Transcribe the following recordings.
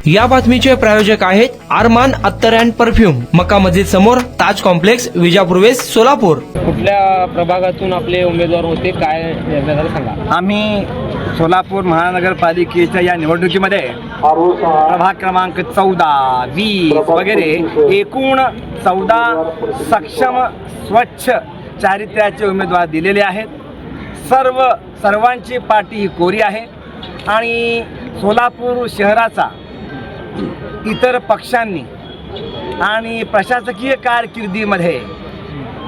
या बातमीचे प्रायोजक आहेत अरमान अत्तर अँड परफ्यूम, मक्का मस्जिद समोर, ताज कॉम्प्लेक्स, विजापूर वेस्ट, सोलापूर। कुठल्या प्रभागातून आपले उमेदवार होते, काय जरा सांगा। आम्ही सोलापूर महानगरपालिकेच्या या निवडणुकीमध्ये प्रभाग क्रमांक 14, 20 वगैरे एकूण 14 सक्षम स्वच्छ चारित्र्याचे उमेदवार दिलेले आहेत। सर्वांची पाठी ही कोरी आहे आणि सोलापूर शहराचा इतर पक्षांनी आणि प्रशासकीय कारकिर्दीमध्ये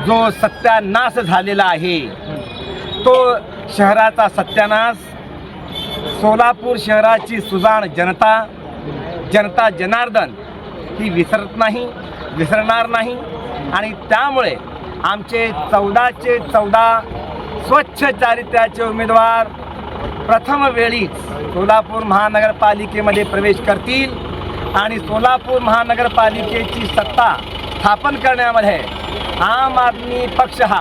जो सत्यानाश झालेला आहे तो शहराचा सत्यानाश सोलापूर शहराची सुजाण जनता जनार्दन ही विसरत नाही, विसरणार नाही आणि त्यामुळे आमचे 14चे 14 स्वच्छ चारित्र्याचे उमेदवार प्रथम वेळीच सोलापूर महानगरपालिकेमध्ये प्रवेश करतील आणि सोलापूर महानगरपालिकेची सत्ता स्थापन करण्यामध्ये आम आदमी पक्ष हा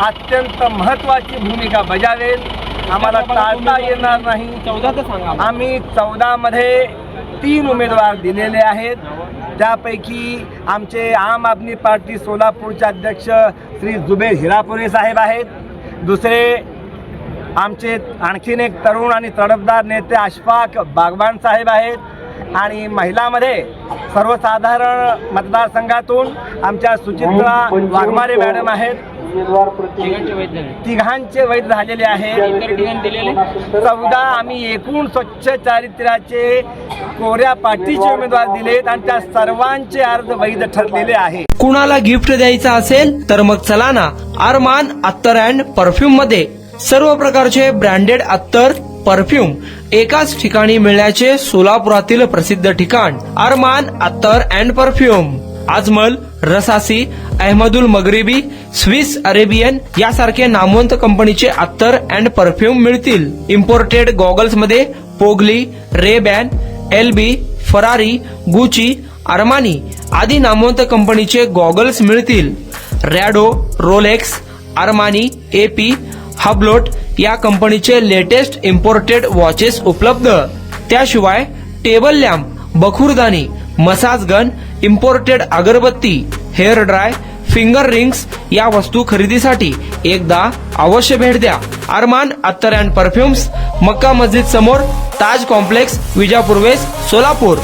अत्यंत महत्त्वाची भूमिका बजावेल। आम्हाला टाळता येणार नाही। 14 सांगा। आम्ही 14 मध्ये 3 उमेदवार दिलेले आहेत। त्यापैकी आमचे आम आदमी पार्टी सोलापूरचे अध्यक्ष श्री जुबेर हिरापुरे साहेब आहेत। दुसरे आमचे आणखीन एक तरुण आणि तडफदार नेते अशफाक बागवान साहेब आहेत आणि महिलामध्ये सर्वसाधारण मतदारसंघातून आमच्या सुचित्रा वाघमारे मॅडम आहेत। तिघांचे वैध झालेले आहेत। 14 आम्ही एकूण स्वच्छ चारित्र्याचे कोऱ्या पाटीचे उमेदवार दिलेत आणि त्या सर्वांचे अर्ज वैध ठरलेले आहेत। कुणाला गिफ्ट द्यायचं असेल तर मग चला ना अरमान अत्तर अँड परफ्यूम मध्ये। सर्व प्रकारचे ब्रँडेड अत्तर परफ्यूम एकाच ठिकाणी मिळण्याचे सोलापुरातील प्रसिद्ध ठिकाण अरमान अत्तर and perfume. Ajmal, Rasasi, Ahmed al Maghribi, Swiss Arabian यासारखे नामवंत कंपनीचे अत्तर अँड परफ्यूम मिळतील। इम्पोर्टेड गॉगल्स मध्ये पोगली, RayBan, LB, Ferrari, Gucci, Armani आदी नामवंत कंपनीचे गॉगल्स मिळतील। Rado, Rolex, Armani, AP, Hublot या कंपनीचे लेटेस्ट इम्पोर्टेड वॉचेस उपलब्ध। त्याशिवाय टेबल लॅम्प, बखुरदानी, मसाज गन, इम्पोर्टेड अगरबत्ती, हेअर ड्राय, फिंगर रिंग्स या वस्तू खरेदीसाठी एकदा अवश्य भेट द्या। अरमान अत्तर अँड परफ्यूम्स, मक्का मस्जिद समोर, ताज कॉम्प्लेक्स, विजापूर वेस्ट, सोलापूर।